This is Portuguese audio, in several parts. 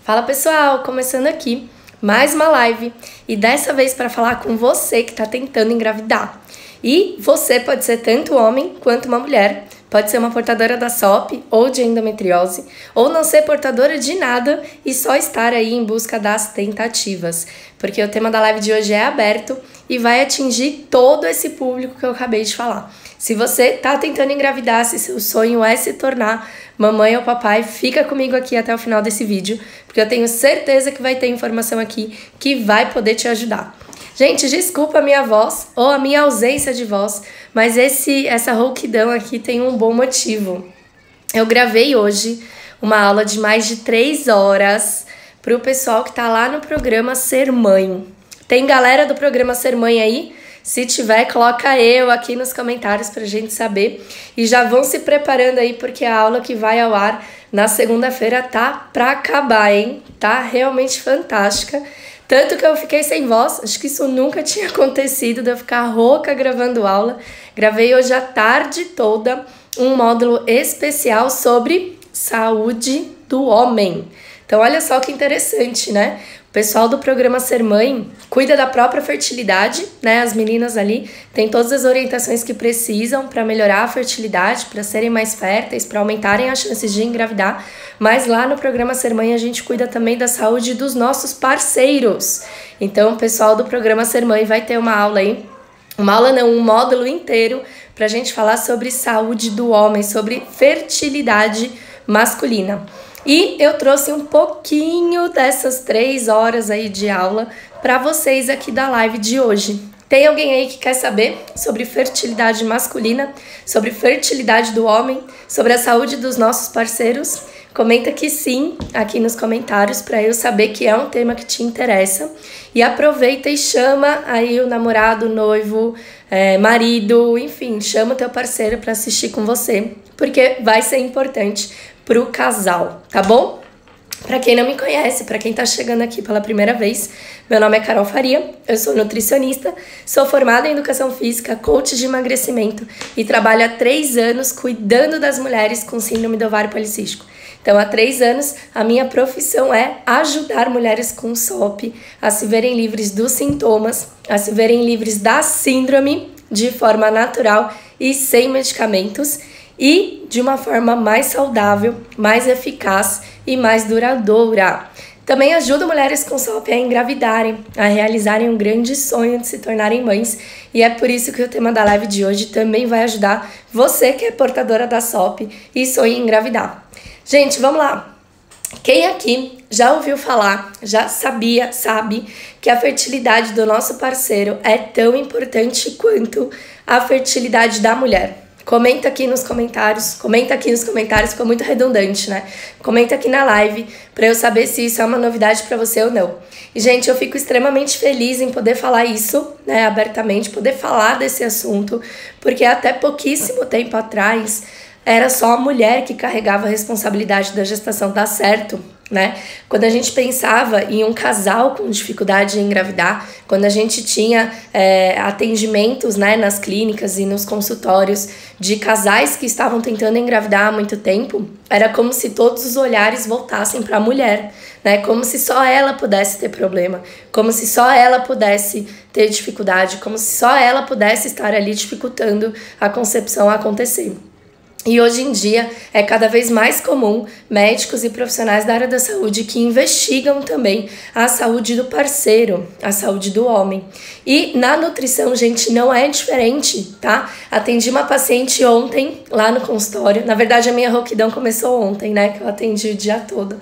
Fala pessoal, começando aqui mais uma live e dessa vez para falar com você que está tentando engravidar. E você pode ser tanto homem quanto uma mulher, pode ser uma portadora da SOP ou de endometriose, ou não ser portadora de nada e só estar aí em busca das tentativas, porque o tema da live de hoje é aberto e vai atingir todo esse público que eu acabei de falar. Se você está tentando engravidar, se seu sonho é se tornar mamãe ou papai, fica comigo aqui até o final desse vídeo, porque eu tenho certeza que vai ter informação aqui que vai poder te ajudar. Gente, desculpa a minha voz ou a minha ausência de voz, mas essa rouquidão aqui tem um bom motivo. Eu gravei hoje uma aula de mais de 3 horas para o pessoal que está lá no programa Ser Mãe. Tem galera do programa Ser Mãe aí? Se tiver, coloca eu aqui nos comentários pra gente saber. E já vão se preparando aí, porque a aula que vai ao ar na segunda-feira tá pra acabar, hein? Tá realmente fantástica. Tanto que eu fiquei sem voz, acho que isso nunca tinha acontecido, de eu ficar rouca gravando aula. Gravei hoje a tarde toda um módulo especial sobre saúde do homem. Então olha só que interessante, né? O pessoal do programa Ser Mãe cuida da própria fertilidade, né? As meninas ali têm todas as orientações que precisam para melhorar a fertilidade, para serem mais férteis, para aumentarem as chances de engravidar. Mas lá no programa Ser Mãe a gente cuida também da saúde dos nossos parceiros. Então o pessoal do programa Ser Mãe vai ter uma aula aí, um módulo inteiro para a gente falar sobre saúde do homem, sobre fertilidade masculina. E eu trouxe um pouquinho dessas 3 horas aí de aula para vocês aqui da live de hoje. Tem alguém aí que quer saber sobre fertilidade masculina, sobre fertilidade do homem, sobre a saúde dos nossos parceiros? Comenta que sim, aqui nos comentários, para eu saber que é um tema que te interessa. E aproveita e chama aí o namorado, o noivo, marido, enfim, chama o teu parceiro para assistir com você, porque vai ser importante pro casal, tá bom? Para quem não me conhece, para quem tá chegando aqui pela primeira vez, meu nome é Carol Faria, eu sou nutricionista, sou formada em educação física, coach de emagrecimento e trabalho há 3 anos cuidando das mulheres com síndrome do ovário policístico. Então, há 3 anos, a minha profissão é ajudar mulheres com SOP a se verem livres dos sintomas, a se verem livres da síndrome de forma natural e sem medicamentos, e de uma forma mais saudável, mais eficaz e mais duradoura. Também ajuda mulheres com SOP a engravidarem, a realizarem um grande sonho de se tornarem mães, e é por isso que o tema da live de hoje também vai ajudar você que é portadora da SOP e sonha em engravidar. Gente, vamos lá! Quem aqui já ouviu falar, já sabe que a fertilidade do nosso parceiro é tão importante quanto a fertilidade da mulher? Comenta aqui nos comentários, ficou muito redundante, né? Comenta aqui na live para eu saber se isso é uma novidade para você ou não. E, gente, eu fico extremamente feliz em poder falar isso, né, abertamente, poder falar desse assunto, porque até pouquíssimo tempo atrás era só a mulher que carregava a responsabilidade da gestação dar certo, né? Quando a gente pensava em um casal com dificuldade em engravidar, quando a gente tinha atendimentos, né, nas clínicas e nos consultórios de casais que estavam tentando engravidar há muito tempo, era como se todos os olhares voltassem para a mulher, né? Como se só ela pudesse ter problema, como se só ela pudesse ter dificuldade, como se só ela pudesse estar ali dificultando a concepção acontecer. E hoje em dia é cada vez mais comum médicos e profissionais da área da saúde que investigam também a saúde do parceiro, a saúde do homem. E na nutrição, gente, não é diferente, tá? Atendi uma paciente ontem lá no consultório. Na verdade, a minha rouquidão começou ontem, né? Que eu atendi o dia todo.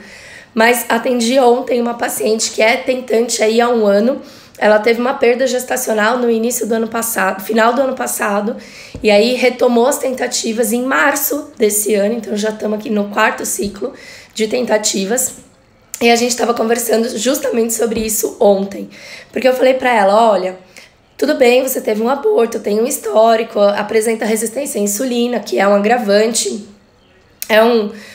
Mas atendi ontem uma paciente que é tentante aí há 1 ano. Ela teve uma perda gestacional no início do ano passado, final do ano passado, e aí retomou as tentativas em março desse ano, então já estamos aqui no 4º ciclo de tentativas. E a gente estava conversando justamente sobre isso ontem, porque eu falei para ela, olha, tudo bem, você teve um aborto, tem um histórico, apresenta resistência à insulina, que é um agravante, é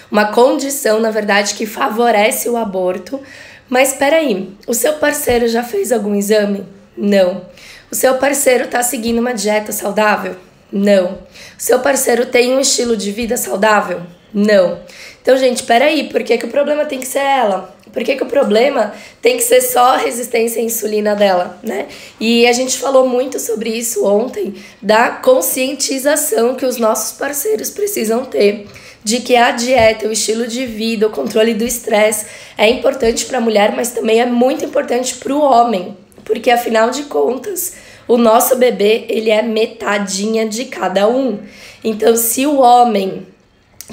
uma condição, na verdade, que favorece o aborto. Mas espera aí, o seu parceiro já fez algum exame? Não. O seu parceiro está seguindo uma dieta saudável? Não. O seu parceiro tem um estilo de vida saudável? Não. Então, gente, peraí, por que o problema tem que ser ela? Por que o problema tem que ser só a resistência à insulina dela, né? E a gente falou muito sobre isso ontem, da conscientização que os nossos parceiros precisam ter, de que a dieta, o estilo de vida, o controle do estresse é importante para a mulher, mas também é muito importante para o homem, porque afinal de contas, o nosso bebê, ele é metadinha de cada um. Então, se o homem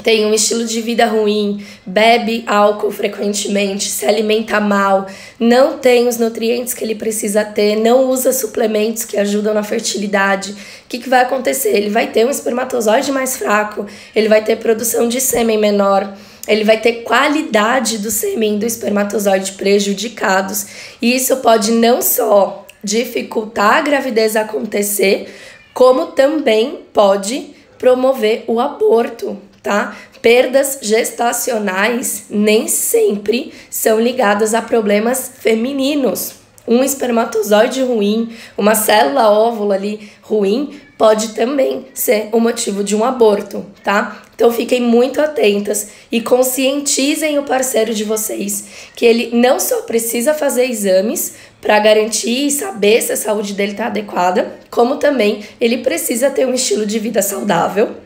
tem um estilo de vida ruim, bebe álcool frequentemente, se alimenta mal, não tem os nutrientes que ele precisa ter, não usa suplementos que ajudam na fertilidade, o que vai acontecer? Ele vai ter um espermatozoide mais fraco, ele vai ter produção de sêmen menor, ele vai ter qualidade do sêmen e do espermatozoide prejudicados, e isso pode não só dificultar a gravidez acontecer, como também pode promover o aborto, tá? Perdas gestacionais nem sempre são ligadas a problemas femininos. Um espermatozoide ruim, uma célula óvulo ali ruim, pode também ser o motivo de um aborto, tá? Então fiquem muito atentas e conscientizem o parceiro de vocês que ele não só precisa fazer exames para garantir e saber se a saúde dele está adequada, como também ele precisa ter um estilo de vida saudável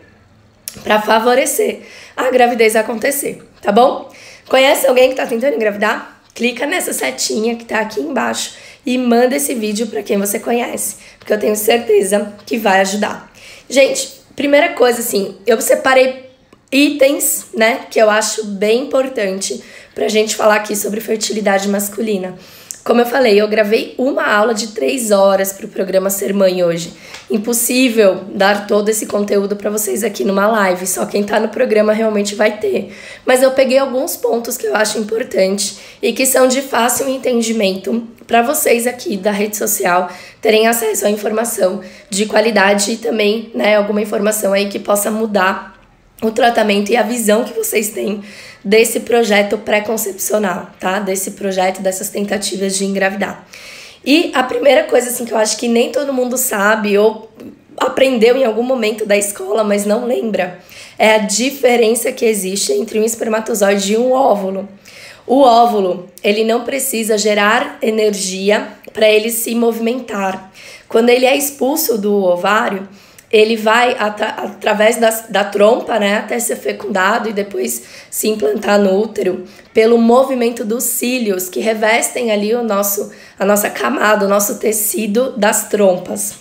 para favorecer a gravidez acontecer, tá bom? Conhece alguém que está tentando engravidar? Clica nessa setinha que está aqui embaixo e manda esse vídeo para quem você conhece, porque eu tenho certeza que vai ajudar. Gente, primeira coisa assim, eu separei itens, né, que eu acho bem importante pra gente falar aqui sobre fertilidade masculina. Como eu falei, eu gravei uma aula de 3 horas para o programa Ser Mãe hoje. Impossível dar todo esse conteúdo para vocês aqui numa live, só quem tá no programa realmente vai ter. Mas eu peguei alguns pontos que eu acho importantes e que são de fácil entendimento para vocês aqui da rede social terem acesso à informação de qualidade e também, né, alguma informação aí que possa mudar o tratamento e a visão que vocês têm desse projeto pré-concepcional, tá? Desse projeto, dessas tentativas de engravidar. E a primeira coisa, assim, que eu acho que nem todo mundo sabe ou aprendeu em algum momento da escola, mas não lembra, é a diferença que existe entre um espermatozoide e um óvulo. O óvulo, ele não precisa gerar energia para ele se movimentar. Quando ele é expulso do ovário, ele vai através da trompa, né, até ser fecundado e depois se implantar no útero, pelo movimento dos cílios que revestem ali a nossa camada, o nosso tecido das trompas.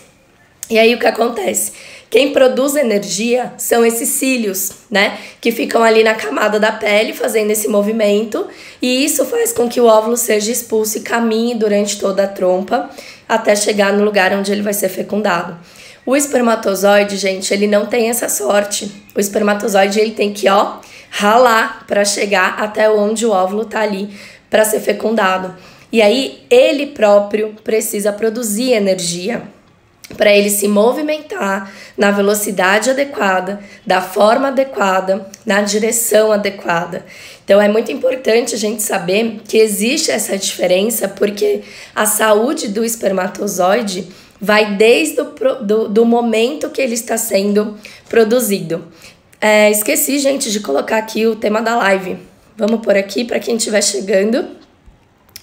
E aí o que acontece? Quem produz energia são esses cílios, né, que ficam ali na camada da pele fazendo esse movimento, e isso faz com que o óvulo seja expulso e caminhe durante toda a trompa até chegar no lugar onde ele vai ser fecundado. O espermatozoide, gente, ele não tem essa sorte. O espermatozoide, ele tem que, ralar para chegar até onde o óvulo tá ali para ser fecundado. E aí, ele próprio precisa produzir energia para ele se movimentar na velocidade adequada, da forma adequada, na direção adequada. Então, é muito importante a gente saber que existe essa diferença, porque a saúde do espermatozoide vai desde do momento que ele está sendo produzido. Esqueci, gente, de colocar aqui o tema da live. Vamos por aqui para quem estiver chegando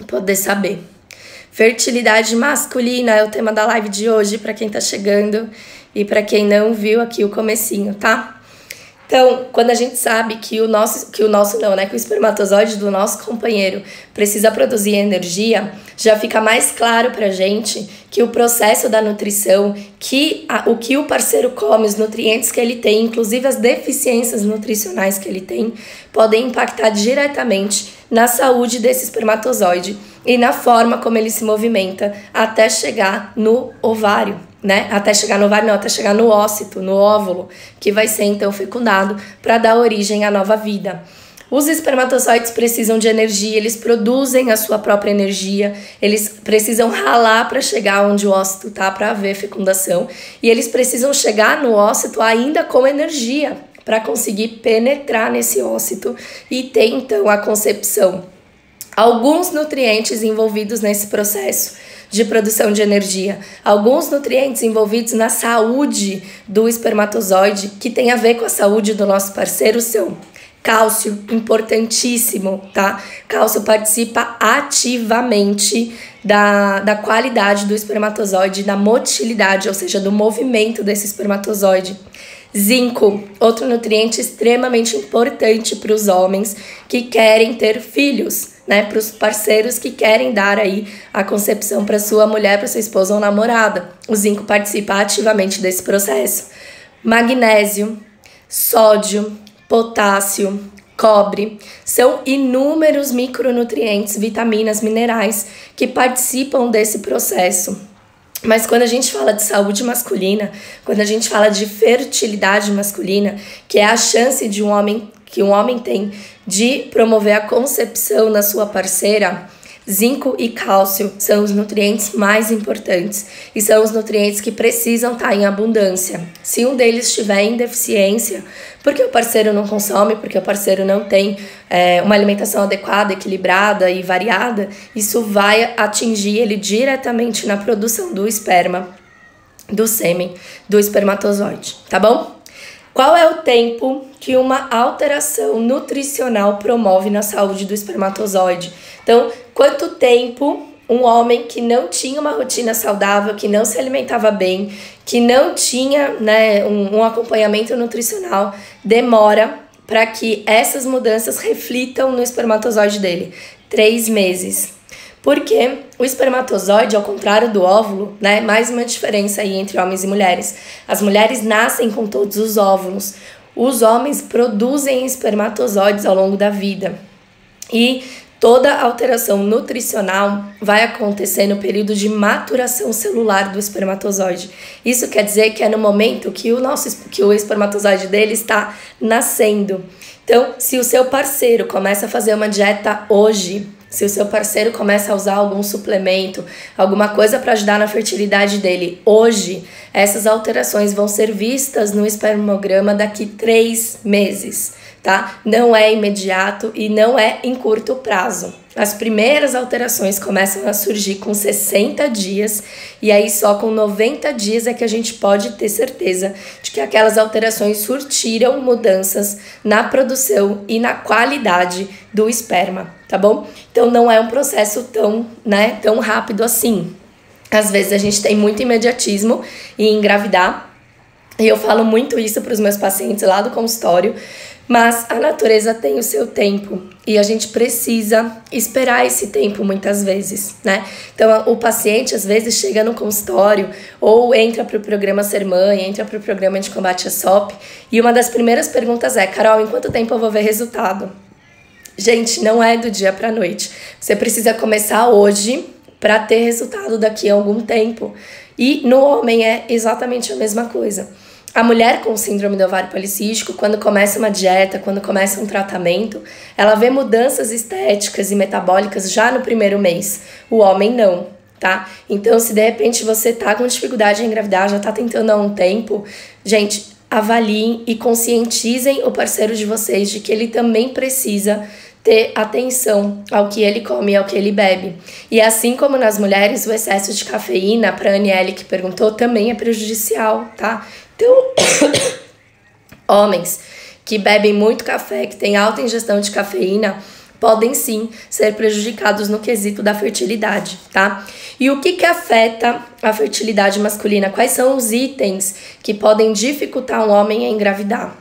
poder saber. Fertilidade masculina é o tema da live de hoje para quem está chegando e para quem não viu aqui o comecinho, tá? Então, quando a gente sabe que o espermatozoide do nosso companheiro precisa produzir energia, já fica mais claro pra gente que o processo da nutrição, o que o parceiro come, os nutrientes que ele tem, inclusive as deficiências nutricionais que ele tem, podem impactar diretamente na saúde desse espermatozoide e na forma como ele se movimenta até chegar no ovário. Né? Até chegar no ovário, não, até chegar no ócito, no óvulo, que vai ser então fecundado para dar origem à nova vida. Os espermatozoides precisam de energia, eles produzem a sua própria energia, eles precisam ralar para chegar onde o ócito tá para haver fecundação, e eles precisam chegar no ócito ainda com energia para conseguir penetrar nesse ócito e ter então a concepção. Alguns nutrientes envolvidos nesse processo de produção de energia, alguns nutrientes envolvidos na saúde do espermatozoide, que tem a ver com a saúde do nosso parceiro, são Cálcio, importantíssimo, tá? Cálcio participa ativamente da qualidade do espermatozoide, da motilidade, ou seja, do movimento desse espermatozoide. Zinco, outro nutriente extremamente importante para os homens que querem ter filhos, né? Para os parceiros que querem dar aí a concepção para sua mulher, para sua esposa ou namorada. O zinco participa ativamente desse processo. Magnésio, sódio, potássio, cobre, são inúmeros micronutrientes, vitaminas, minerais que participam desse processo. Mas quando a gente fala de saúde masculina, quando a gente fala de fertilidade masculina, que é a chance de que um homem tem de promover a concepção na sua parceira, zinco e cálcio são os nutrientes mais importantes e são os nutrientes que precisam estar em abundância. Se um deles estiver em deficiência, porque o parceiro não consome, porque o parceiro não tem uma alimentação adequada, equilibrada e variada, isso vai atingir ele diretamente na produção do esperma, do sêmen, do espermatozoide, tá bom? Qual é o tempo que uma alteração nutricional promove na saúde do espermatozoide? Então, quanto tempo um homem que não tinha uma rotina saudável, que não se alimentava bem, que não tinha, né, um acompanhamento nutricional, demora para que essas mudanças reflitam no espermatozoide dele? 3 meses. Porque o espermatozoide, ao contrário do óvulo, né, mais uma diferença aí entre homens e mulheres. As mulheres nascem com todos os óvulos. Os homens produzem espermatozoides ao longo da vida. E toda alteração nutricional vai acontecer no período de maturação celular do espermatozoide. Isso quer dizer que é no momento que o espermatozoide dele está nascendo. Então, se o seu parceiro começa a fazer uma dieta hoje, se o seu parceiro começa a usar algum suplemento, alguma coisa para ajudar na fertilidade dele hoje, essas alterações vão ser vistas no espermograma daqui 3 meses, tá? Não é imediato e não é em curto prazo. As primeiras alterações começam a surgir com 60 dias e aí só com 90 dias é que a gente pode ter certeza de que aquelas alterações surtiram mudanças na produção e na qualidade do esperma, tá bom? Então não é um processo tão rápido assim. Às vezes a gente tem muito imediatismo em engravidar e eu falo muito isso para os meus pacientes lá do consultório, mas a natureza tem o seu tempo e a gente precisa esperar esse tempo muitas vezes, né? Então, o paciente às vezes chega no consultório ou entra para o programa Ser Mãe, entra para o programa de combate à SOP e uma das primeiras perguntas é: Carol, em quanto tempo eu vou ver resultado? Gente, não é do dia para a noite. Você precisa começar hoje para ter resultado daqui a algum tempo. E no homem é exatamente a mesma coisa. A mulher com síndrome do ovário policístico, quando começa uma dieta, quando começa um tratamento, ela vê mudanças estéticas e metabólicas já no primeiro mês. O homem não, tá? Então, se de repente você tá com dificuldade em engravidar, já tá tentando há um tempo, gente, avaliem e conscientizem o parceiro de vocês de que ele também precisa ter atenção ao que ele come e ao que ele bebe. E assim como nas mulheres, o excesso de cafeína, para a Aniele que perguntou, também é prejudicial, tá? Então, homens que bebem muito café, que têm alta ingestão de cafeína, podem sim ser prejudicados no quesito da fertilidade, tá? E o que afeta a fertilidade masculina? Quais são os itens que podem dificultar um homem a engravidar?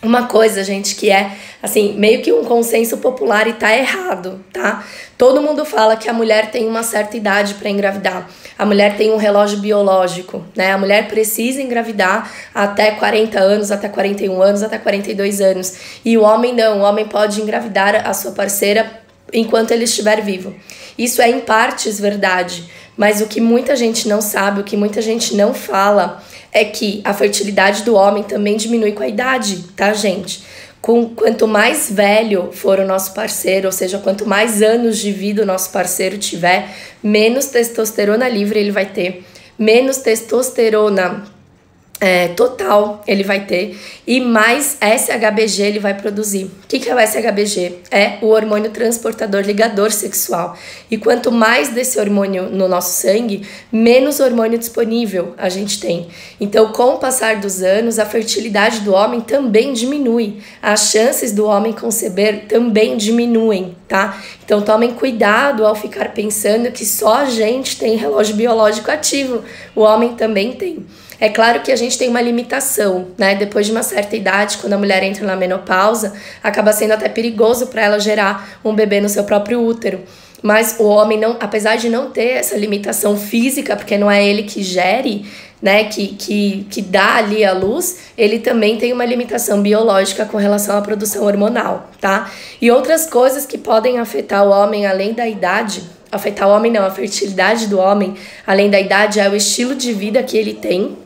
Uma coisa, gente, que é, assim, meio que um consenso popular e tá errado, tá? Todo mundo fala que a mulher tem uma certa idade para engravidar. A mulher tem um relógio biológico, né? A mulher precisa engravidar até 40 anos, até 41 anos, até 42 anos. E o homem não, o homem pode engravidar a sua parceira enquanto ele estiver vivo. Isso é em partes verdade, mas o que muita gente não sabe, o que muita gente não fala é que a fertilidade do homem também diminui com a idade, tá, gente? Quanto mais velho for o nosso parceiro, ou seja, quanto mais anos de vida o nosso parceiro tiver, menos testosterona livre ele vai ter, menos testosterona total ele vai ter, e mais SHBG ele vai produzir. O que é o SHBG? É o hormônio transportador ligador sexual. E quanto mais desse hormônio no nosso sangue, menos hormônio disponível a gente tem. Então, com o passar dos anos, a fertilidade do homem também diminui. As chances do homem conceber também diminuem, tá? Então, tomem cuidado ao ficar pensando que só a gente tem relógio biológico ativo. O homem também tem. É claro que a gente tem uma limitação, né? Depois de uma certa idade, quando a mulher entra na menopausa, acaba sendo até perigoso para ela gerar um bebê no seu próprio útero. Mas o homem, não, apesar de não ter essa limitação física, porque não é ele que gere, né, que dá ali a luz, ele também tem uma limitação biológica com relação à produção hormonal, tá? E outras coisas que podem afetar o homem além da idade, afetar o homem não, a fertilidade do homem além da idade é o estilo de vida que ele tem,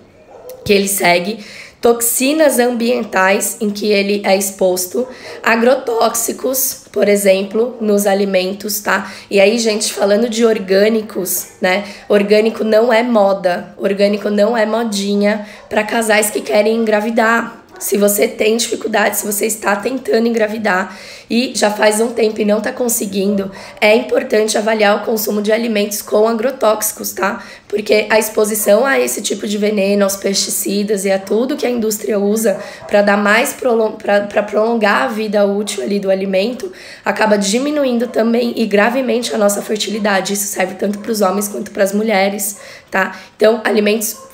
que ele segue, toxinas ambientais em que ele é exposto, agrotóxicos, por exemplo, nos alimentos, tá? E aí, gente, falando de orgânicos, né? Orgânico não é moda, orgânico não é modinha para casais que querem engravidar. Se você tem dificuldade, se você está tentando engravidar e já faz um tempo e não está conseguindo, é importante avaliar o consumo de alimentos com agrotóxicos, tá? Porque a exposição a esse tipo de veneno, aos pesticidas e a tudo que a indústria usa para dar mais para prolongar a vida útil ali do alimento, acaba diminuindo também e gravemente a nossa fertilidade. Isso serve tanto para os homens quanto para as mulheres, tá? Então, alimentos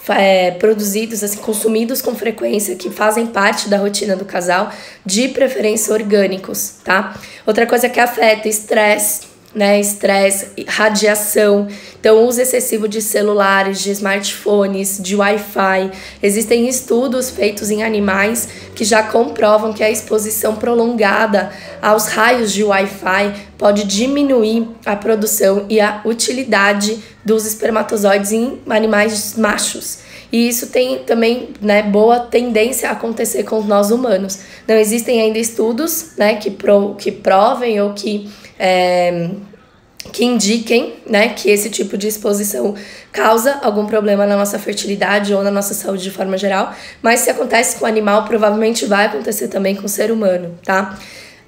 produzidos, assim, consumidos com frequência, que fazem parte da rotina do casal, de preferência orgânicos, tá? Outra coisa que afeta, estresse, né? Estresse, radiação, então uso excessivo de celulares, de smartphones, de Wi-Fi. Existem estudos feitos em animais que já comprovam que a exposição prolongada aos raios de Wi-Fi pode diminuir a produção e a utilidade dos espermatozoides em animais machos. E isso tem também, né, boa tendência a acontecer com nós humanos. Não existem ainda estudos, né, que provem ou que indiquem, né, que esse tipo de exposição causa algum problema na nossa fertilidade ou na nossa saúde de forma geral, mas se acontece com o animal, provavelmente vai acontecer também com o ser humano, tá?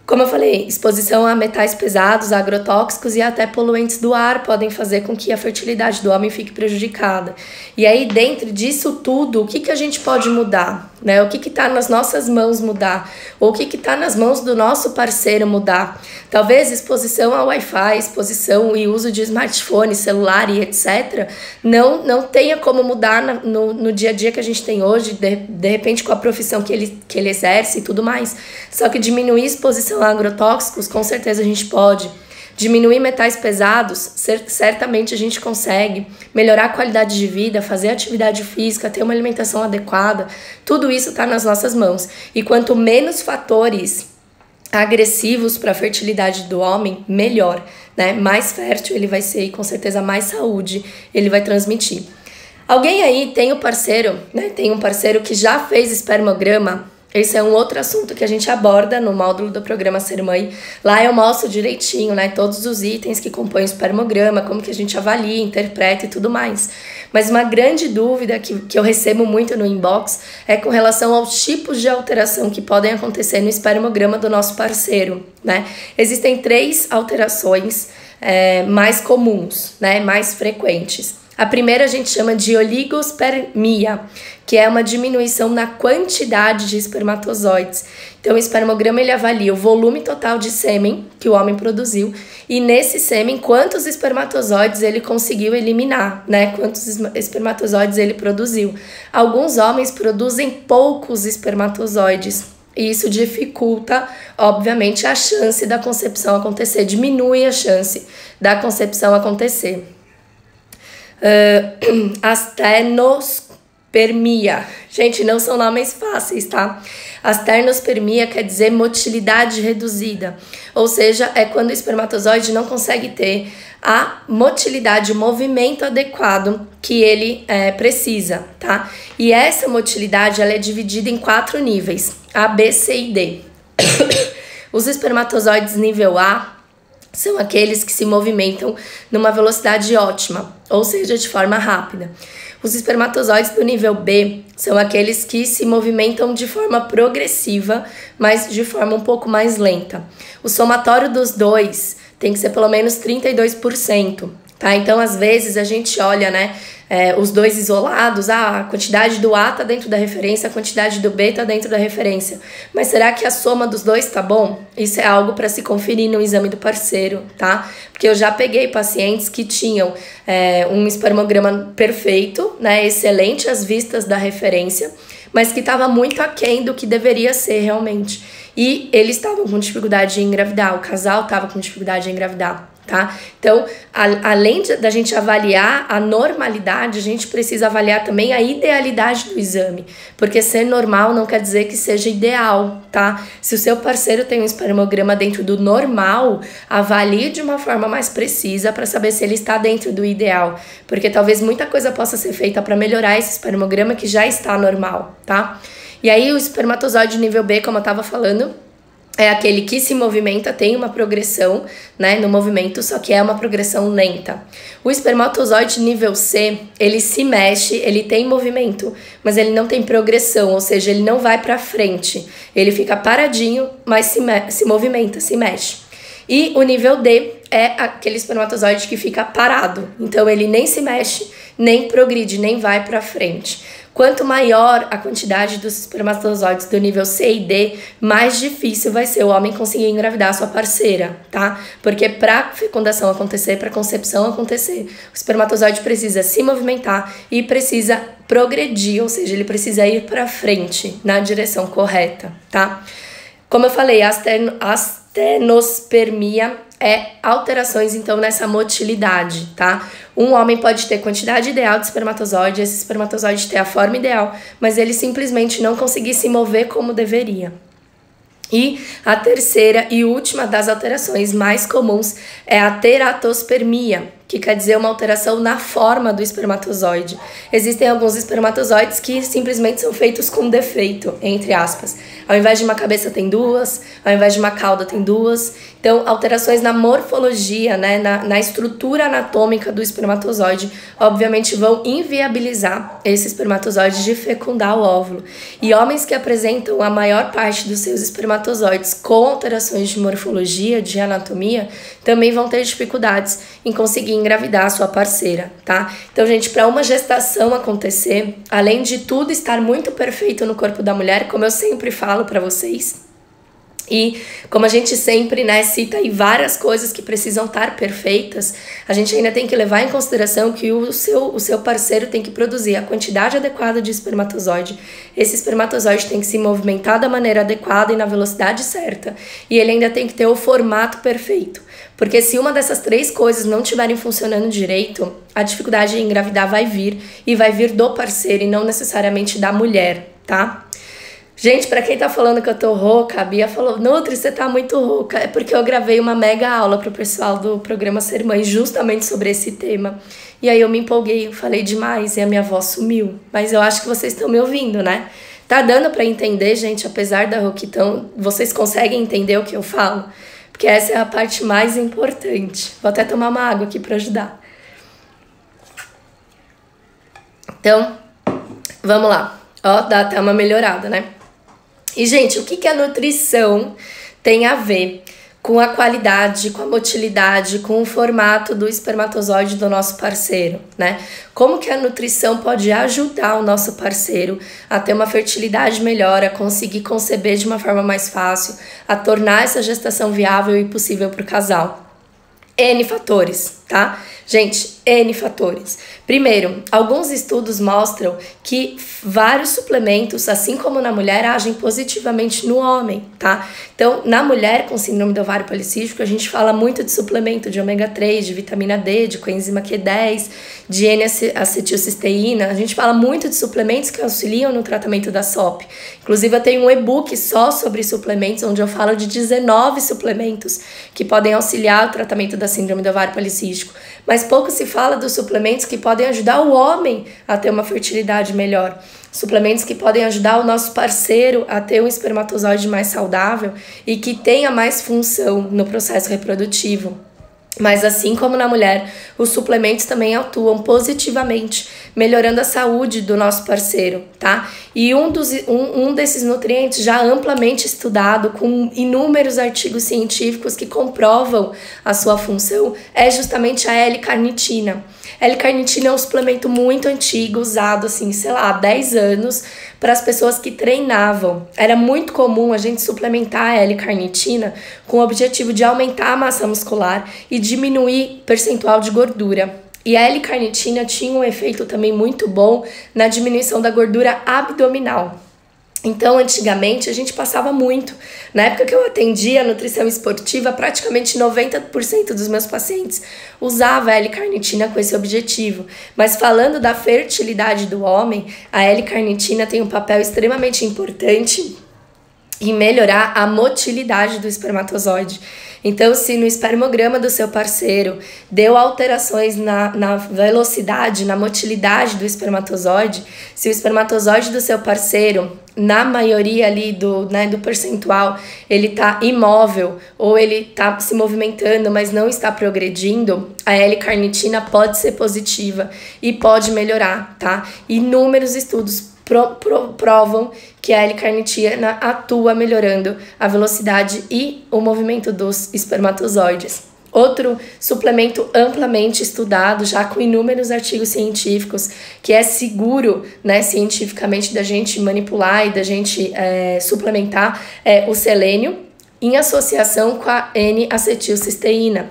Como eu falei, exposição a metais pesados, a agrotóxicos e até poluentes do ar podem fazer com que a fertilidade do homem fique prejudicada. E aí, dentro disso tudo, o que a gente pode mudar? Né? O que está nas nossas mãos mudar? Ou o que está nas mãos do nosso parceiro mudar? Talvez exposição ao Wi-Fi, exposição e uso de smartphone, celular e etc. não tenha como mudar no dia a dia que a gente tem hoje, de repente com a profissão que ele exerce e tudo mais. Só que diminuir a exposição a agrotóxicos, com certeza a gente pode. Diminuir metais pesados, certamente a gente consegue. Melhorar a qualidade de vida, fazer atividade física, ter uma alimentação adequada, tudo isso está nas nossas mãos. E quanto menos fatores agressivos para a fertilidade do homem, melhor, né? Mais fértil ele vai ser e com certeza mais saúde ele vai transmitir. Alguém aí tem um parceiro, né? Tem um parceiro que já fez espermograma? Esse é um outro assunto que a gente aborda no módulo do programa Ser Mãe. Lá eu mostro direitinho, né, todos os itens que compõem o espermograma, como que a gente avalia, interpreta e tudo mais. Mas uma grande dúvida que eu recebo muito no inbox é com relação aos tipos de alteração que podem acontecer no espermograma do nosso parceiro, né? Existem 3 alterações mais comuns, né, mais frequentes. A primeira a gente chama de oligospermia, que é uma diminuição na quantidade de espermatozoides. Então, o espermograma ele avalia o volume total de sêmen que o homem produziu e nesse sêmen quantos espermatozoides ele conseguiu eliminar, né? Quantos espermatozoides ele produziu. Alguns homens produzem poucos espermatozoides. E isso dificulta, obviamente, a chance da concepção acontecer, diminui a chance da concepção acontecer. Astenospermia. Gente, não são nomes fáceis, tá? Astenospermia quer dizer motilidade reduzida. Ou seja, é quando o espermatozoide não consegue ter a motilidade, o movimento adequado que ele precisa, tá? E essa motilidade, ela é dividida em 4 níveis, A, B, C e D. Os espermatozoides nível A são aqueles que se movimentam numa velocidade ótima, ou seja, de forma rápida. Os espermatozoides do nível B são aqueles que se movimentam de forma progressiva, mas de forma um pouco mais lenta. O somatório dos dois tem que ser pelo menos 32%, tá? Então, às vezes, a gente olha, né, os dois isolados, a quantidade do A tá dentro da referência, a quantidade do B tá dentro da referência. Mas será que a soma dos dois tá bom? Isso é algo para se conferir no exame do parceiro, tá? Porque eu já peguei pacientes que tinham um espermograma perfeito, né, excelente às vistas da referência, mas que estava muito aquém do que deveria ser realmente. E eles estavam com dificuldade em engravidar, o casal estava com dificuldade em engravidar, tá? Então, além da gente avaliar a normalidade, a gente precisa avaliar também a idealidade do exame, porque ser normal não quer dizer que seja ideal, tá? Se o seu parceiro tem um espermograma dentro do normal, avalie de uma forma mais precisa para saber se ele está dentro do ideal, porque talvez muita coisa possa ser feita para melhorar esse espermograma que já está normal, tá? E aí o espermatozoide nível B, como eu estava falando, é aquele que se movimenta, tem uma progressão, né, no movimento, só que é uma progressão lenta. O espermatozoide nível C, ele se mexe, ele tem movimento, mas ele não tem progressão, ou seja, ele não vai para frente. Ele fica paradinho, mas se movimenta, se mexe. E o nível D é aquele espermatozoide que fica parado, então ele nem se mexe, nem progride, nem vai para frente. Quanto maior a quantidade dos espermatozoides do nível C e D, mais difícil vai ser o homem conseguir engravidar a sua parceira, tá? Porque para fecundação acontecer, para concepção acontecer, o espermatozoide precisa se movimentar e precisa progredir, ou seja, ele precisa ir para frente na direção correta, tá? Como eu falei, a astenospermia é alterações, então, nessa motilidade, tá? Um homem pode ter quantidade ideal de espermatozoide, esse espermatozoide ter a forma ideal, mas ele simplesmente não conseguir se mover como deveria. E a terceira e última das alterações mais comuns é a teratospermia, que quer dizer uma alteração na forma do espermatozoide. Existem alguns espermatozoides que simplesmente são feitos com defeito, entre aspas. Ao invés de uma cabeça tem duas, ao invés de uma cauda tem duas. Então, alterações na morfologia, né, na estrutura anatômica do espermatozoide, obviamente vão inviabilizar esse espermatozoide de fecundar o óvulo. E homens que apresentam a maior parte dos seus espermatozoides com alterações de morfologia, de anatomia, também vão ter dificuldades em conseguir engravidar a sua parceira, tá? Então, gente, para uma gestação acontecer, além de tudo estar muito perfeito no corpo da mulher, como eu sempre falo para vocês, e como a gente sempre, né, cita aí várias coisas que precisam estar perfeitas, a gente ainda tem que levar em consideração que o seu parceiro tem que produzir a quantidade adequada de espermatozoide. Esse espermatozoide tem que se movimentar da maneira adequada e na velocidade certa. E ele ainda tem que ter o formato perfeito. Porque se uma dessas três coisas não estiverem funcionando direito, a dificuldade em engravidar vai vir, e vai vir do parceiro e não necessariamente da mulher, tá? Gente, pra quem tá falando que eu tô rouca, a Bia falou, Nutri, você tá muito rouca. É porque eu gravei uma mega aula pro pessoal do programa Ser Mãe justamente sobre esse tema. E aí eu me empolguei, eu falei demais e a minha voz sumiu. Mas eu acho que vocês estão me ouvindo, né? Tá dando pra entender, gente, apesar da rouquidão, vocês conseguem entender o que eu falo? Porque essa é a parte mais importante. Vou até tomar uma água aqui pra ajudar. Então, vamos lá. Ó, dá até uma melhorada, né? E, gente, o que a nutrição tem a ver com a qualidade, com a motilidade, com o formato do espermatozoide do nosso parceiro, né? Como que a nutrição pode ajudar o nosso parceiro a ter uma fertilidade melhor, a conseguir conceber de uma forma mais fácil, a tornar essa gestação viável e possível para o casal? N fatores, tá? Gente, N fatores. Primeiro, alguns estudos mostram que vários suplementos, assim como na mulher, agem positivamente no homem, tá? Então, na mulher com síndrome do ovário policístico, a gente fala muito de suplemento de ômega 3, de vitamina D, de coenzima Q10, de N-acetilcisteína. A gente fala muito de suplementos que auxiliam no tratamento da SOP. Inclusive, eu tenho um e-book só sobre suplementos, onde eu falo de 19 suplementos que podem auxiliar o tratamento da síndrome do ovário policístico. Mas pouco se fala dos suplementos que podem ajudar o homem a ter uma fertilidade melhor. Suplementos que podem ajudar o nosso parceiro a ter um espermatozoide mais saudável e que tenha mais função no processo reprodutivo. Mas assim como na mulher, os suplementos também atuam positivamente, melhorando a saúde do nosso parceiro, tá? E um desses nutrientes já amplamente estudado, com inúmeros artigos científicos que comprovam a sua função, é justamente a L-carnitina. L-carnitina é um suplemento muito antigo, usado assim, sei lá, há 10 anos, para as pessoas que treinavam. Era muito comum a gente suplementar a L-carnitina com o objetivo de aumentar a massa muscular e diminuir o percentual de gordura. E a L-carnitina tinha um efeito também muito bom na diminuição da gordura abdominal. Então, antigamente, a gente passava muito. Na época que eu atendia a nutrição esportiva, praticamente 90% dos meus pacientes usava a L-carnitina com esse objetivo. Mas falando da fertilidade do homem, a L-carnitina tem um papel extremamente importante em melhorar a motilidade do espermatozoide. Então, se no espermograma do seu parceiro deu alterações na velocidade, na motilidade do espermatozoide, se o espermatozoide do seu parceiro, na maioria ali do percentual, ele tá imóvel ou ele tá se movimentando, mas não está progredindo, a L-carnitina pode ser positiva e pode melhorar, tá? Inúmeros estudos provam que a L-carnitina atua melhorando a velocidade e o movimento dos espermatozoides. Outro suplemento amplamente estudado, já com inúmeros artigos científicos, que é seguro, né, cientificamente da gente manipular e da gente suplementar, é o selênio, em associação com a N-acetilcisteína.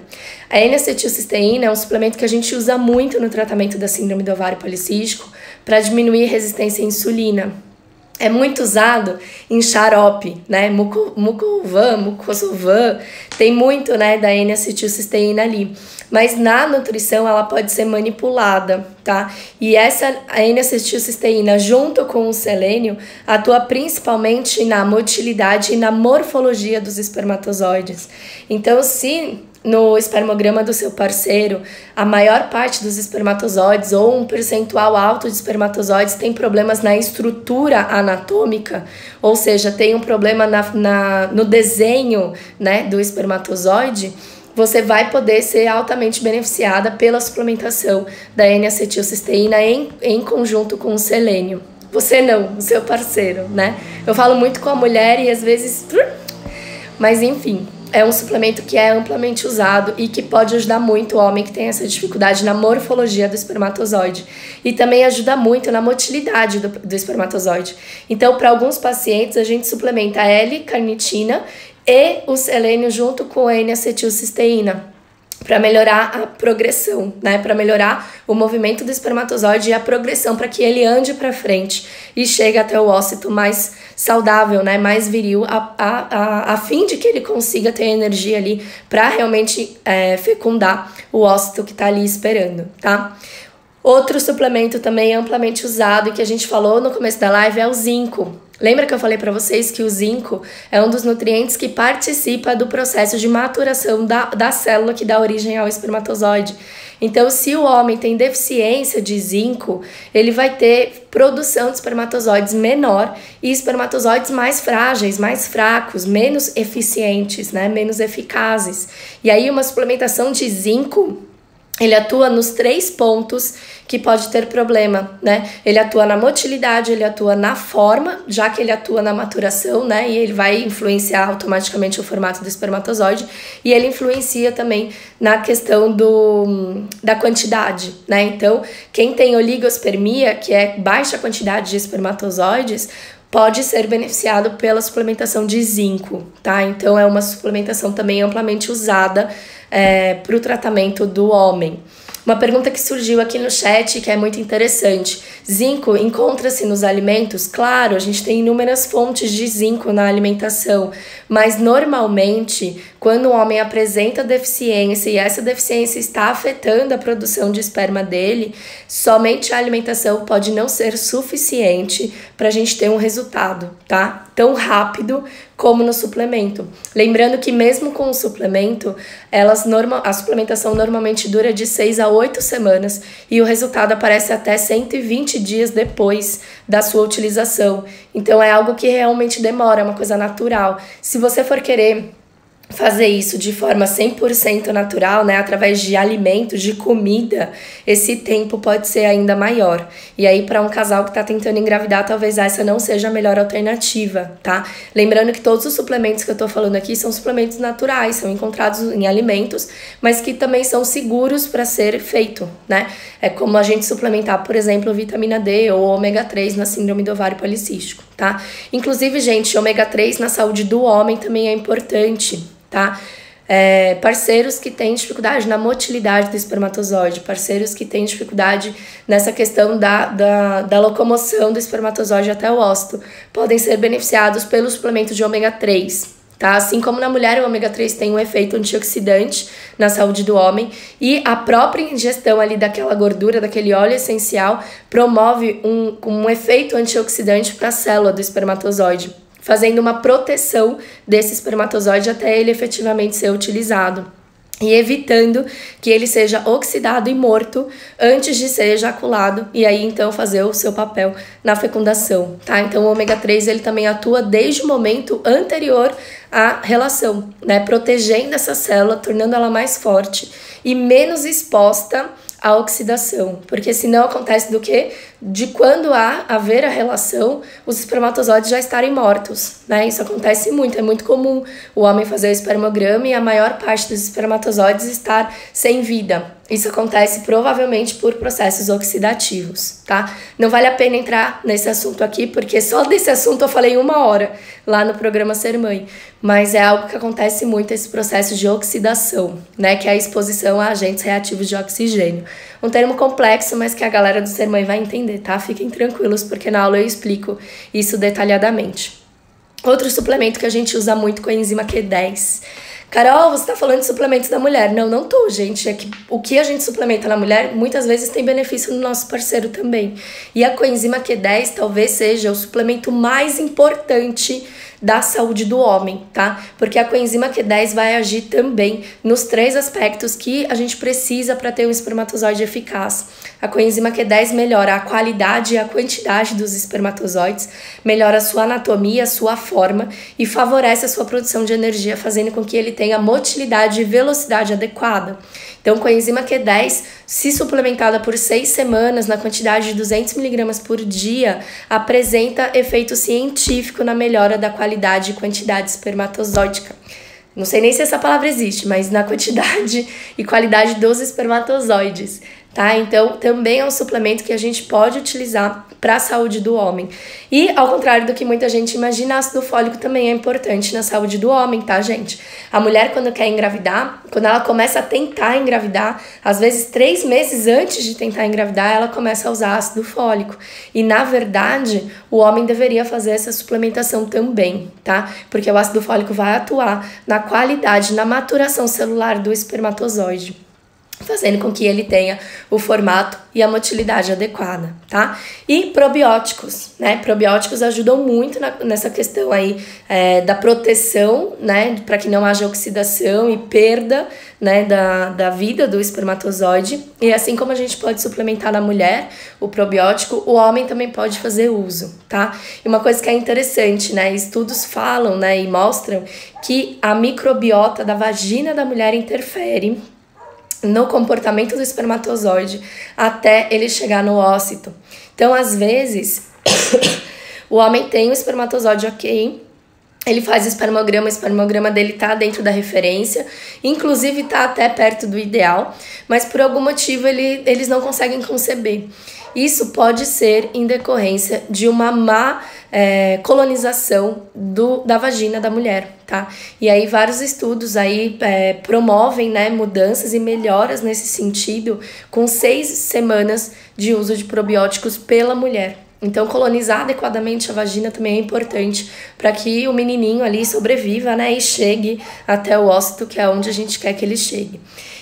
A N-acetilcisteína é um suplemento que a gente usa muito no tratamento da síndrome do ovário policístico para diminuir a resistência à insulina. É muito usado em xarope, né? Mucovan, Mucosolvan, tem muito, né, da N-acetilcisteína ali. Mas na nutrição ela pode ser manipulada, tá? E essa N-acetilcisteína, junto com o selênio, atua principalmente na motilidade e na morfologia dos espermatozoides. Então, se no espermograma do seu parceiro, a maior parte dos espermatozoides ou um percentual alto de espermatozoides tem problemas na estrutura anatômica, ou seja, tem um problema no desenho, né, do espermatozoide, você vai poder ser altamente beneficiada pela suplementação da N-acetilcisteína em conjunto com o selênio. Você não, o seu parceiro, né? Eu falo muito com a mulher e às vezes... Mas enfim... É um suplemento que é amplamente usado e que pode ajudar muito o homem que tem essa dificuldade na morfologia do espermatozoide. E também ajuda muito na motilidade do espermatozoide. Então, para alguns pacientes, a gente suplementa a L-carnitina e o selênio junto com a N-acetilcisteína, para melhorar a progressão, né? Para melhorar o movimento do espermatozoide e a progressão, para que ele ande para frente e chegue até o ócito mais saudável, né? Mais viril, a fim de que ele consiga ter energia ali para realmente fecundar o ócito que está ali esperando, tá? Outro suplemento também amplamente usado e que a gente falou no começo da live é o zinco. Lembra que eu falei para vocês que o zinco é um dos nutrientes que participa do processo de maturação da célula que dá origem ao espermatozoide. Então, se o homem tem deficiência de zinco, ele vai ter produção de espermatozoides menor e espermatozoides mais frágeis, mais fracos, menos eficientes, né? Menos eficazes. E aí, uma suplementação de zinco, ele atua nos 3 pontos que pode ter problema, né? Ele atua na motilidade, ele atua na forma, já que ele atua na maturação, né? E ele vai influenciar automaticamente o formato do espermatozoide. E ele influencia também na questão da quantidade, né? Então, quem tem oligospermia, que é baixa quantidade de espermatozoides, pode ser beneficiado pela suplementação de zinco, tá? Então, é uma suplementação também amplamente usada para o tratamento do homem. Uma pergunta que surgiu aqui no chat, que é muito interessante. Zinco encontra-se nos alimentos? Claro, a gente tem inúmeras fontes de zinco na alimentação, mas normalmente, quando o homem apresenta deficiência e essa deficiência está afetando a produção de esperma dele, somente a alimentação pode não ser suficiente para a gente ter um resultado, tá? Tão rápido como no suplemento. Lembrando que mesmo com o suplemento, a suplementação normalmente dura de 6 a 8 semanas e o resultado aparece até 120 dias depois da sua utilização. Então é algo que realmente demora, é uma coisa natural. Se você for querer fazer isso de forma 100% natural, né, através de alimentos, de comida, esse tempo pode ser ainda maior. E aí, para um casal que está tentando engravidar, talvez essa não seja a melhor alternativa, tá? Lembrando que todos os suplementos que eu tô falando aqui são suplementos naturais, são encontrados em alimentos, mas que também são seguros para ser feito, né? É como a gente suplementar, por exemplo, vitamina D ou ômega 3 na síndrome do ovário policístico, tá? Inclusive, gente, ômega 3 na saúde do homem também é importante, tá? Parceiros que têm dificuldade na motilidade do espermatozoide, parceiros que têm dificuldade nessa questão da locomoção do espermatozoide até o óvulo, podem ser beneficiados pelo suplemento de ômega 3, tá? Assim como na mulher, o ômega 3 tem um efeito antioxidante na saúde do homem e a própria ingestão ali daquela gordura, daquele óleo essencial, promove um efeito antioxidante para a célula do espermatozoide, fazendo uma proteção desse espermatozoide até ele efetivamente ser utilizado e evitando que ele seja oxidado e morto antes de ser ejaculado e aí então fazer o seu papel na fecundação, tá? Então o ômega 3 ele também atua desde o momento anterior à relação, né? Protegendo essa célula, tornando ela mais forte e menos exposta à oxidação, porque senão acontece do que? De quando haver a relação, os espermatozoides já estarem mortos, né? Isso acontece muito, é muito comum o homem fazer o espermograma e a maior parte dos espermatozoides estar sem vida. Isso acontece provavelmente por processos oxidativos, tá? Não vale a pena entrar nesse assunto aqui, porque só desse assunto eu falei 1 hora lá no programa Ser Mãe, mas é algo que acontece muito, esse processo de oxidação, né? Que é a exposição a agentes reativos de oxigênio. Um termo complexo, mas que a galera do Ser Mãe vai entender, tá? Fiquem tranquilos, porque na aula eu explico isso detalhadamente. Outro suplemento que a gente usa muito com a enzima Q10. Carol, você tá falando de suplementos da mulher. Não tô, gente. É que o que a gente suplementa na mulher, muitas vezes tem benefício no nosso parceiro também. E a coenzima Q10 talvez seja o suplemento mais importante da saúde do homem, tá? Porque a coenzima Q10 vai agir também nos 3 aspectos que a gente precisa para ter um espermatozoide eficaz. A coenzima Q10 melhora a qualidade e a quantidade dos espermatozoides, melhora a sua anatomia, a sua forma e favorece a sua produção de energia, fazendo com que ele tenha motilidade e velocidade adequada. Então, coenzima Q10, se suplementada por 6 semanas na quantidade de 200 mg por dia, apresenta efeito científico na melhora da qualidade e quantidade espermatozoidica. Não sei nem se essa palavra existe, mas na quantidade e qualidade dos espermatozoides, tá? Então, também é um suplemento que a gente pode utilizar para a saúde do homem. E, ao contrário do que muita gente imagina, ácido fólico também é importante na saúde do homem, tá, gente? A mulher, quando quer engravidar, quando ela começa a tentar engravidar, às vezes 3 meses antes de tentar engravidar, ela começa a usar ácido fólico. E, na verdade, o homem deveria fazer essa suplementação também, tá? Porque o ácido fólico vai atuar na qualidade, na maturação celular do espermatozoide, fazendo com que ele tenha o formato e a motilidade adequada, tá? E probióticos, né? Probióticos ajudam muito nessa questão aí da proteção, né? Para que não haja oxidação e perda, né? Da vida do espermatozoide. E assim como a gente pode suplementar na mulher o probiótico, o homem também pode fazer uso, tá? E uma coisa que é interessante, né? Estudos falam, né? E mostram que a microbiota da vagina da mulher interfere no comportamento do espermatozoide até ele chegar no ócito. Então, às vezes, o homem tem o espermatozoide ok, ele faz o espermograma dele tá dentro da referência, inclusive tá até perto do ideal, mas por algum motivo eles não conseguem conceber. Isso pode ser em decorrência de uma má colonização da vagina da mulher, tá? E aí vários estudos aí promovem, né, mudanças e melhoras nesse sentido com 6 semanas de uso de probióticos pela mulher. Então, colonizar adequadamente a vagina também é importante para que o menininho ali sobreviva, né, e chegue até o ócito, que é onde a gente quer que ele chegue.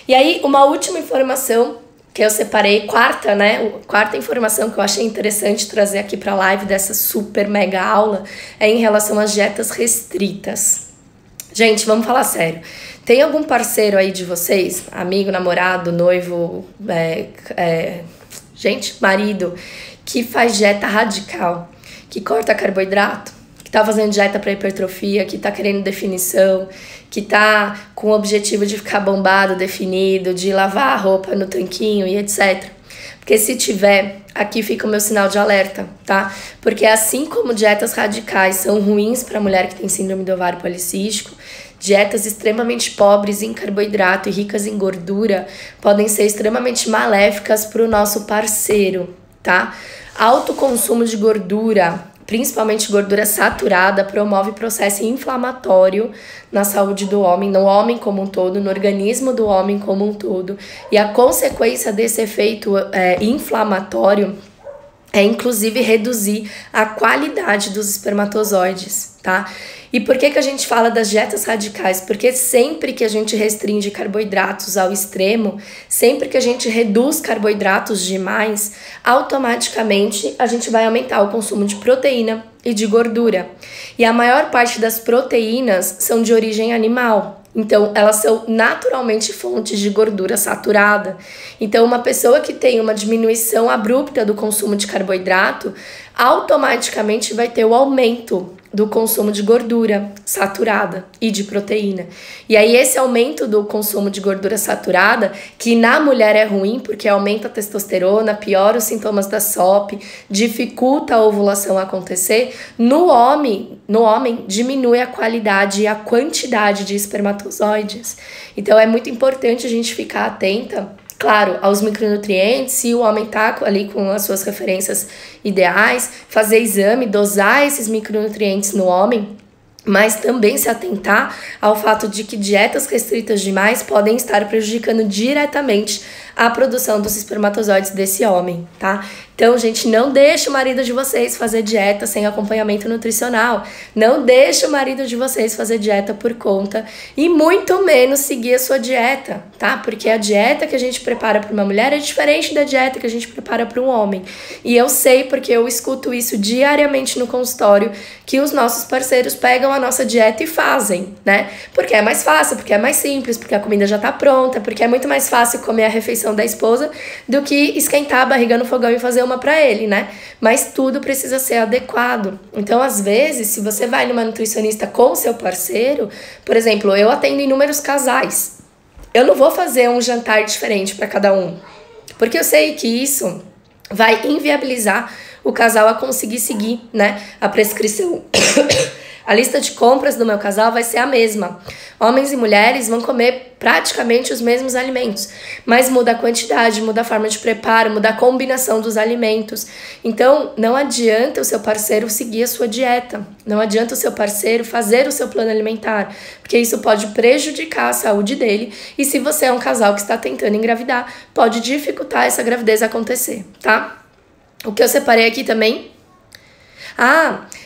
E aí, uma última informação que eu separei, quarta informação que eu achei interessante trazer aqui para a live dessa super mega aula é em relação às dietas restritas. Gente, vamos falar sério. Tem algum parceiro aí de vocês, amigo, namorado, noivo, marido, que faz dieta radical, que corta carboidrato, que tá fazendo dieta para hipertrofia, que tá querendo definição, que tá com o objetivo de ficar bombado, definido, de lavar a roupa no tanquinho e etc. Porque se tiver, aqui fica o meu sinal de alerta, tá? Porque assim como dietas radicais são ruins para mulher que tem síndrome do ovário policístico, dietas extremamente pobres em carboidrato e ricas em gordura podem ser extremamente maléficas para o nosso parceiro, tá? Alto consumo de gordura, principalmente gordura saturada, promove processo inflamatório na saúde do homem, no homem como um todo, no organismo do homem como um todo. E a consequência desse efeito inflamatório é, inclusive, reduzir a qualidade dos espermatozoides, tá? E por que a gente fala das dietas radicais? Porque sempre que a gente restringe carboidratos ao extremo, sempre que a gente reduz carboidratos demais, automaticamente a gente vai aumentar o consumo de proteína e de gordura. E a maior parte das proteínas são de origem animal. Então, elas são naturalmente fontes de gordura saturada. Então, uma pessoa que tem uma diminuição abrupta do consumo de carboidrato, automaticamente vai ter o aumento do consumo de gordura saturada e de proteína. E aí esse aumento do consumo de gordura saturada, que na mulher é ruim porque aumenta a testosterona, piora os sintomas da SOP, dificulta a ovulação acontecer, no homem diminui a qualidade e a quantidade de espermatozoides. Então é muito importante a gente ficar atenta, claro, aos micronutrientes, se o homem tá ali com as suas referências ideais, fazer exame, dosar esses micronutrientes no homem, mas também se atentar ao fato de que dietas restritas demais podem estar prejudicando diretamente a produção dos espermatozoides desse homem, tá? Então, gente, não deixe o marido de vocês fazer dieta sem acompanhamento nutricional. Não deixe o marido de vocês fazer dieta por conta e muito menos seguir a sua dieta, tá? Porque a dieta que a gente prepara para uma mulher é diferente da dieta que a gente prepara para um homem. E eu sei porque eu escuto isso diariamente no consultório, que os nossos parceiros pegam a nossa dieta e fazem, né? Porque é mais fácil, porque é mais simples, porque a comida já tá pronta, porque é muito mais fácil comer a refeição da esposa do que esquentar a barriga no fogão e fazer uma para ele, né? Mas tudo precisa ser adequado. Então, às vezes, se você vai numa nutricionista com o seu parceiro, por exemplo, eu atendo inúmeros casais. Eu não vou fazer um jantar diferente para cada um, porque eu sei que isso vai inviabilizar o casal a conseguir seguir, né, a prescrição. A lista de compras do meu casal vai ser a mesma. Homens e mulheres vão comer praticamente os mesmos alimentos, mas muda a quantidade, muda a forma de preparo, muda a combinação dos alimentos. Então, não adianta o seu parceiro seguir a sua dieta, não adianta o seu parceiro fazer o seu plano alimentar, porque isso pode prejudicar a saúde dele e se você é um casal que está tentando engravidar, pode dificultar essa gravidez acontecer, tá? O que eu separei aqui também...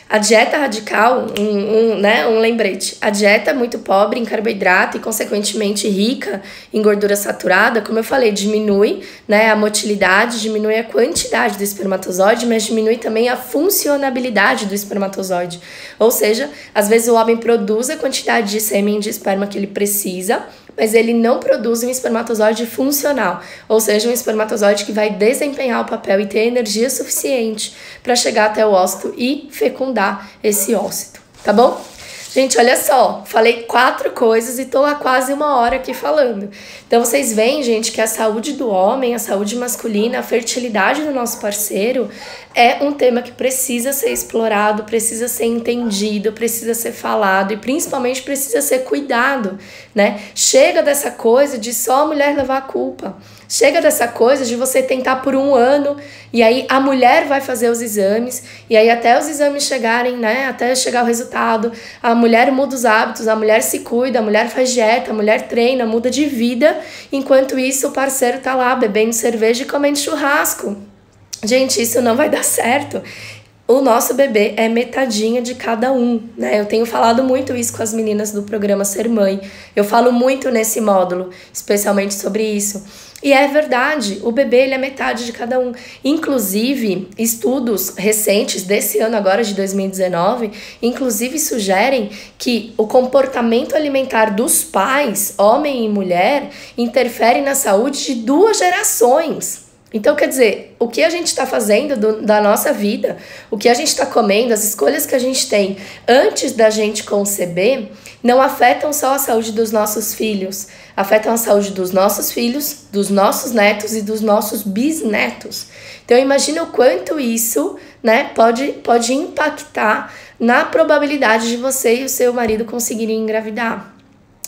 a dieta radical, um lembrete. A dieta muito pobre em carboidrato e, consequentemente, rica em gordura saturada, como eu falei, diminui, né, a motilidade, diminui a quantidade do espermatozoide, mas diminui também a funcionabilidade do espermatozoide. Ou seja, às vezes o homem produz a quantidade de sêmen de esperma que ele precisa, mas ele não produz um espermatozoide funcional, ou seja, um espermatozoide que vai desempenhar o papel e ter energia suficiente para chegar até o ócito e fecundar esse ócito, tá bom? Gente, olha só, falei 4 coisas e tô há quase 1 hora aqui falando. Então vocês veem, gente, que a saúde do homem, a saúde masculina, a fertilidade do nosso parceiro é um tema que precisa ser explorado, precisa ser entendido, precisa ser falado e principalmente precisa ser cuidado, né? Chega dessa coisa de só a mulher levar a culpa. Chega dessa coisa de você tentar por 1 ano e aí a mulher vai fazer os exames e aí até os exames chegarem, né, até chegar o resultado, a mulher muda os hábitos, a mulher se cuida, a mulher faz dieta, a mulher treina, muda de vida, enquanto isso o parceiro tá lá bebendo cerveja e comendo churrasco. Gente, isso não vai dar certo. O nosso bebê é metadinha de cada um, né? Eu tenho falado muito isso com as meninas do programa Ser Mãe. Eu falo muito nesse módulo, especialmente sobre isso. E é verdade, o bebê ele é metade de cada um. Inclusive, estudos recentes desse ano agora, de 2019, inclusive sugerem que o comportamento alimentar dos pais, homem e mulher, interfere na saúde de 2 gerações. Então, quer dizer, o que a gente está fazendo da nossa vida, o que a gente está comendo, as escolhas que a gente tem antes da gente conceber, não afetam só a saúde dos nossos filhos, afetam a saúde dos nossos filhos, dos nossos netos e dos nossos bisnetos. Então, imagina o quanto isso, né, pode impactar na probabilidade de você e o seu marido conseguirem engravidar.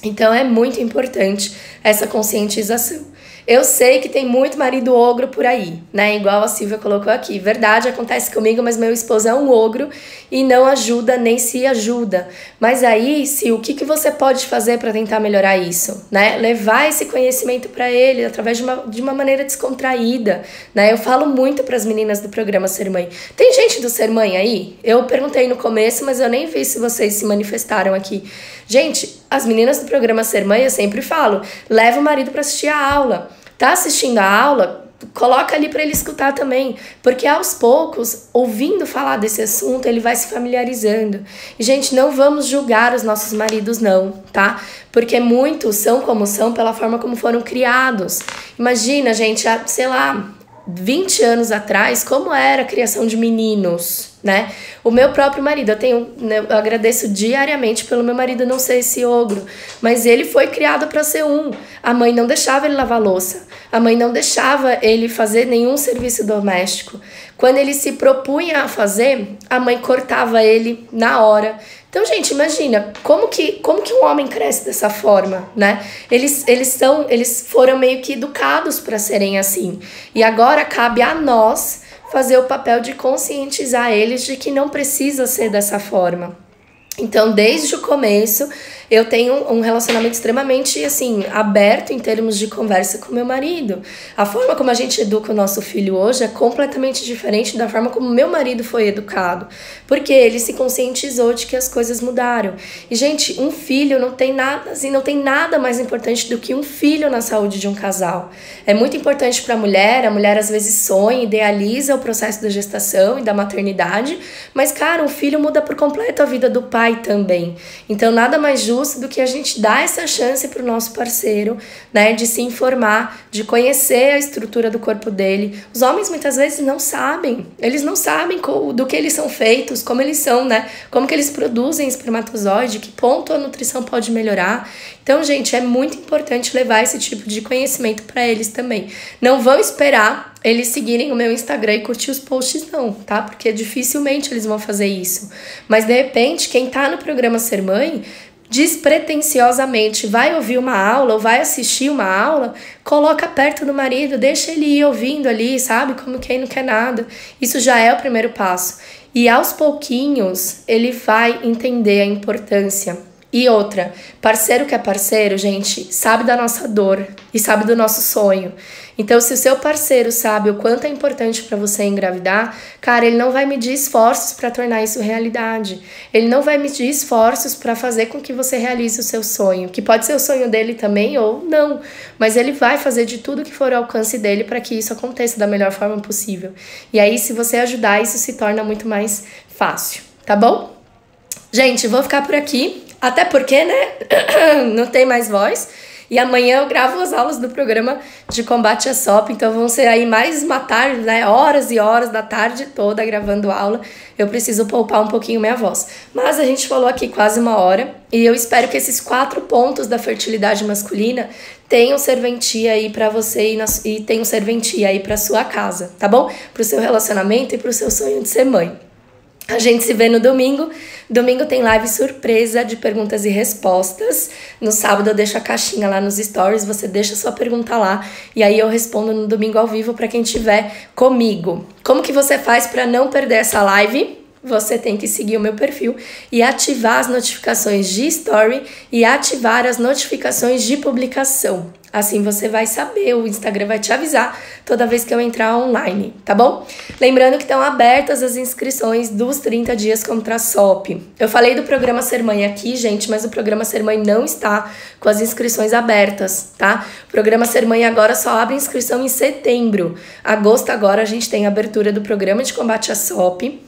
Então, é muito importante essa conscientização. Eu sei que tem muito marido ogro por aí, né? Igual a Silvia colocou aqui. Verdade, acontece comigo, mas meu esposo é um ogro e não ajuda nem se ajuda. Mas aí, o que você pode fazer para tentar melhorar isso, né? Levar esse conhecimento para ele através de uma maneira descontraída, né? Eu falo muito para as meninas do programa Ser Mãe. Tem gente do Ser Mãe aí? Eu perguntei no começo, mas eu nem vi se vocês se manifestaram aqui. Gente, as meninas do programa Ser Mãe, eu sempre falo, leva o marido para assistir a aula. Tá assistindo a aula? Coloca ali para ele escutar também, porque aos poucos, ouvindo falar desse assunto, ele vai se familiarizando. E, gente, não vamos julgar os nossos maridos não, tá? Porque muitos são como são pela forma como foram criados. Imagina, gente, sei lá, 20 anos atrás, como era a criação de meninos, né? O meu próprio marido, eu agradeço diariamente pelo meu marido não ser esse ogro, mas ele foi criado para ser a mãe não deixava ele lavar louça, a mãe não deixava ele fazer nenhum serviço doméstico. Quando ele se propunha a fazer, a mãe cortava ele na hora. Então, gente, imagina, como que um homem cresce dessa forma, né? Eles foram meio que educados para serem assim. E agora cabe a nós fazer o papel de conscientizar eles de que não precisa ser dessa forma. Então, desde o começo, eu tenho um relacionamento extremamente, assim, aberto em termos de conversa com meu marido. A forma como a gente educa o nosso filho hoje é completamente diferente da forma como meu marido foi educado. Porque ele se conscientizou de que as coisas mudaram. E, gente, um filho não tem nada mais importante do que um filho na saúde de um casal. É muito importante para a mulher às vezes sonha, idealiza o processo da gestação e da maternidade, mas, cara, um filho muda por completo a vida do pai também. Então, nada mais justo do que a gente dar essa chance para o nosso parceiro, né, de se informar, de conhecer a estrutura do corpo dele. Os homens muitas vezes não sabem, eles não sabem do que eles são feitos, como eles são, né, como que eles produzem espermatozoide, que ponto a nutrição pode melhorar. Então, gente, é muito importante levar esse tipo de conhecimento para eles também. Não vão esperar eles seguirem o meu Instagram e curtir os posts não, tá? Porque dificilmente eles vão fazer isso. Mas, de repente, quem tá no programa Ser Mãe, despretensiosamente vai ouvir uma aula ou vai assistir uma aula, coloca perto do marido, deixa ele ir ouvindo ali, sabe? Como quem não quer nada. Isso já é o primeiro passo. E, aos pouquinhos, ele vai entender a importância. E outra, parceiro que é parceiro, gente, sabe da nossa dor e sabe do nosso sonho. Então, se o seu parceiro sabe o quanto é importante para você engravidar, cara, ele não vai medir esforços para tornar isso realidade. Ele não vai medir esforços para fazer com que você realize o seu sonho, que pode ser o sonho dele também ou não, mas ele vai fazer de tudo que for ao alcance dele para que isso aconteça da melhor forma possível. E aí, se você ajudar, isso se torna muito mais fácil, tá bom? Gente, vou ficar por aqui. Até porque, né, não tem mais voz. E amanhã eu gravo as aulas do programa de combate à SOP. Então vão ser aí mais uma tarde, né, horas e horas da tarde toda gravando aula. Eu preciso poupar um pouquinho minha voz. Mas a gente falou aqui quase uma hora. E eu espero que esses 4 pontos da fertilidade masculina tenham serventia aí pra você e tenham serventia aí pra sua casa, tá bom? Pro seu relacionamento e pro seu sonho de ser mãe. A gente se vê no domingo. Domingo tem live surpresa de perguntas e respostas. No sábado eu deixo a caixinha lá nos stories, você deixa sua pergunta lá e aí eu respondo no domingo ao vivo para quem estiver comigo. Como que você faz para não perder essa live? Você tem que seguir o meu perfil e ativar as notificações de story e ativar as notificações de publicação. Assim você vai saber, o Instagram vai te avisar toda vez que eu entrar online, tá bom? Lembrando que estão abertas as inscrições dos 30 dias contra a SOP. Eu falei do programa Ser Mãe aqui, gente, mas o programa Ser Mãe não está com as inscrições abertas, tá? O programa Ser Mãe agora só abre inscrição em setembro. Agosto agora a gente tem a abertura do programa de combate à SOP.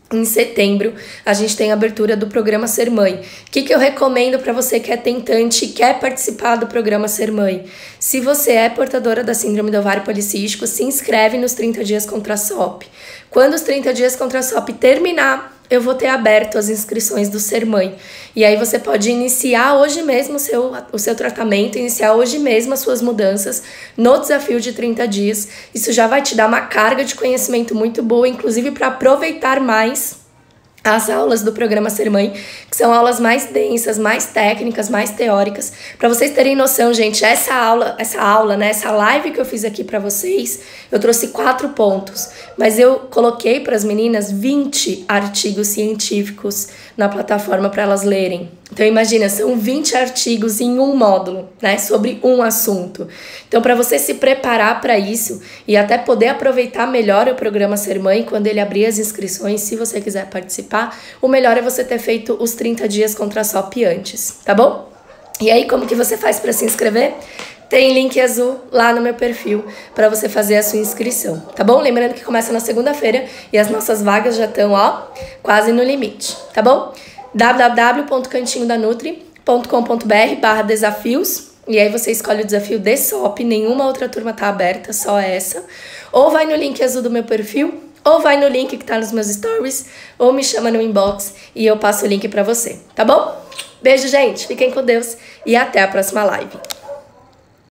Em setembro, a gente tem a abertura do programa Ser Mãe. O que eu recomendo para você que é tentante e quer participar do programa Ser Mãe? Se você é portadora da síndrome do ovário policístico, se inscreve nos 30 dias contra a SOP. Quando os 30 dias contra a SOP terminar, eu vou ter aberto as inscrições do Ser Mãe. E aí você pode iniciar hoje mesmo o seu tratamento, iniciar hoje mesmo as suas mudanças no desafio de 30 dias. Isso já vai te dar uma carga de conhecimento muito boa, inclusive para aproveitar mais as aulas do programa Ser Mãe, que são aulas mais densas, mais técnicas, mais teóricas. Para vocês terem noção, gente, essa live que eu fiz aqui para vocês, eu trouxe 4 pontos, mas eu coloquei para as meninas 20 artigos científicos na plataforma para elas lerem. Então imagina, são 20 artigos em um módulo, né, sobre um assunto. Então para você se preparar para isso e até poder aproveitar melhor o programa Ser Mãe quando ele abrir as inscrições, se você quiser participar, o melhor é você ter feito os 30 dias contra a SOP antes, tá bom? E aí como que você faz para se inscrever? Tem link azul lá no meu perfil para você fazer a sua inscrição, tá bom? Lembrando que começa na segunda-feira e as nossas vagas já estão, ó, quase no limite, tá bom? www.cantinhodanutri.com.br/desafios e aí você escolhe o desafio de SOP, nenhuma outra turma tá aberta, só essa. Ou vai no link azul do meu perfil, ou vai no link que tá nos meus stories, ou me chama no inbox e eu passo o link para você, tá bom? Beijo, gente, fiquem com Deus e até a próxima live.